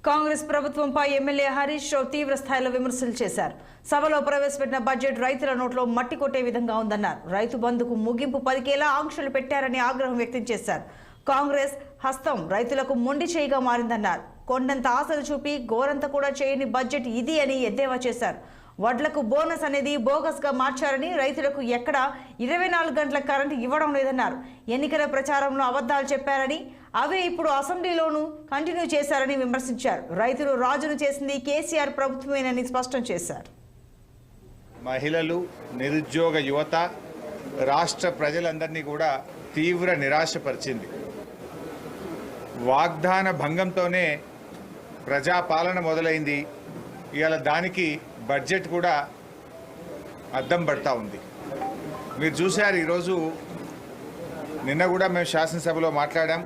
కాంగ్రెస్ ప్రభుత్వంపై ఎమ్మెల్యే హరీష్ రావు తీవ్ర స్థాయిలో విమర్శలు చేశారు. సభలో ప్రవేశపెట్టిన బడ్జెట్ రైతుల నోట్లో మట్టి కొట్టే విధంగా ఉందన్నారు. రైతు బంధుకు ముగింపు పలికేలా ఆంక్షలు పెట్టారని ఆగ్రహం వ్యక్తం చేశారు. కాంగ్రెస్ హస్తం రైతులకు మొండి చేయిగా మారిందన్నారు. కొండంత ఆశలు చూపి గోరంత కూడా చేయని బడ్జెట్ ఇది అని ఎద్దేవా చేశారు. వడ్లకు బోనస్ అనేది బోగస్ గా మార్చారని, రైతులకు ఎక్కడ 24 గంటల కరెంటు ఇవ్వడం లేదన్నారు. ఎన్నికల ప్రచారంలో అబద్ధాలు చెప్పారని, అవే ఇప్పుడు అసెంబ్లీలోనూ కంటిన్యూ చేశారని విమర్శించారు. రైతులు రాజును చేసింది కేసీఆర్ ప్రభుత్వమేనని స్పష్టం చేశారు. మహిళలు, నిరుద్యోగ యువత, రాష్ట్ర ప్రజలందరినీ కూడా తీవ్ర నిరాశపరిచింది. వాగ్దాన భంగంతోనే ప్రజాపాలన మొదలైంది. ఇవాళ దానికి బడ్జెట్ కూడా అద్దం పడతా ఉంది. మీరు చూశారు, ఈరోజు నిన్న కూడా మేము శాసనసభలో మాట్లాడాం.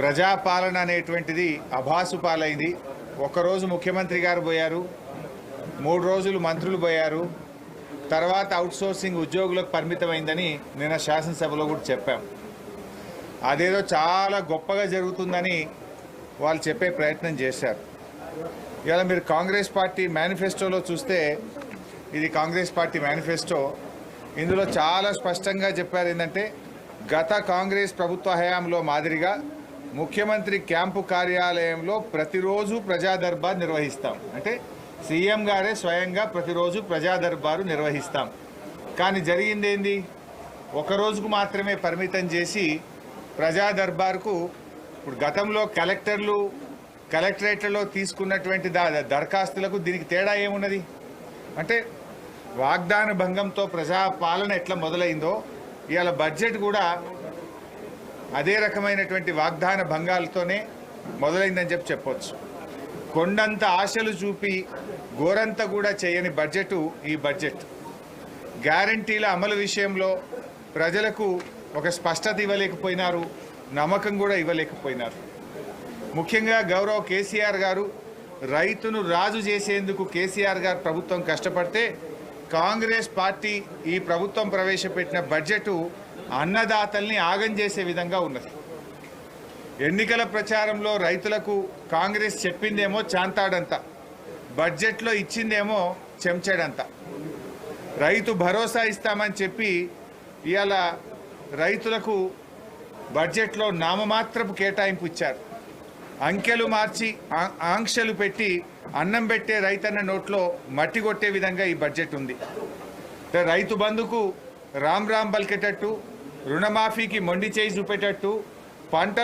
ప్రజాపాలన అనేటువంటిది అభాసుపాలైంది. ఒకరోజు ముఖ్యమంత్రి గారు పోయారు, 3 రోజులు మంత్రులు పోయారు, తర్వాత అవుట్సోర్సింగ్ ఉద్యోగులకు పరిమితమైందని నిన్న శాసనసభలో కూడా చెప్పాం. అదేదో చాలా గొప్పగా జరుగుతుందని వాళ్ళు చెప్పే ప్రయత్నం చేశారు. ఇవాళ మీరు కాంగ్రెస్ పార్టీ మేనిఫెస్టోలో చూస్తే, ఇది కాంగ్రెస్ పార్టీ మేనిఫెస్టో, ఇందులో చాలా స్పష్టంగా చెప్పారు ఏంటంటే, గత కాంగ్రెస్ ప్రభుత్వ హయాంలో మాదిరిగా ముఖ్యమంత్రి క్యాంపు కార్యాలయంలో ప్రతిరోజు ప్రజా దర్బార్ నిర్వహిస్తాం. అంటే సీఎం గారే స్వయంగా ప్రతిరోజు ప్రజా దర్బారు నిర్వహిస్తాం. కానీ జరిగిందేంది, ఒక రోజుకు మాత్రమే పరిమితం చేసి ప్రజా దర్బార్కు ఇప్పుడు గతంలో కలెక్టరేట్లలో తీసుకున్నటువంటి దరఖాస్తులకు దీనికి తేడా ఏమున్నది అంటే, వాగ్దాన భంగంతో ప్రజాపాలన ఎట్లా మొదలైందో ఇవాళ బడ్జెట్ కూడా అదే రకమైనటువంటి వాగ్దాన భంగాలతోనే మొదలైందని చెప్పొచ్చు. కొండంత ఆశలు చూపి గోరంత కూడా చేయని బడ్జెట్ ఈ బడ్జెట్. గ్యారంటీల అమలు విషయంలో ప్రజలకు ఒక స్పష్టత ఇవ్వలేకపోయినారు, నమ్మకం కూడా ఇవ్వలేకపోయినారు. ముఖ్యంగా గౌరవ కేసీఆర్ గారు రైతును రాజు చేసేందుకు కేసీఆర్ గారు ప్రభుత్వం కష్టపడితే, కాంగ్రెస్ పార్టీ ఈ ప్రభుత్వం ప్రవేశపెట్టిన బడ్జెట్ అన్నదాతల్ని ఆగం చేసే విధంగా ఉన్నది. ఎన్నికల ప్రచారంలో రైతులకు కాంగ్రెస్ చెప్పిందేమో చాంతాడంత, బడ్జెట్లో ఇచ్చిందేమో చెంచాడంత. రైతు భరోసా ఇస్తామని చెప్పి ఇవాళ రైతులకు బడ్జెట్లో నామమాత్రపు కేటాయింపు ఇచ్చారు. అంకెలు మార్చి ఆంక్షలు పెట్టి అన్నం పెట్టే రైతన్న నోట్లో మట్టి కొట్టే విధంగా ఈ బడ్జెట్ ఉంది. రైతు బంధుకు రామ్ రామ్ పలికేటట్టు, రుణమాఫీకి మొండి చేయి చూపేటట్టు, పంట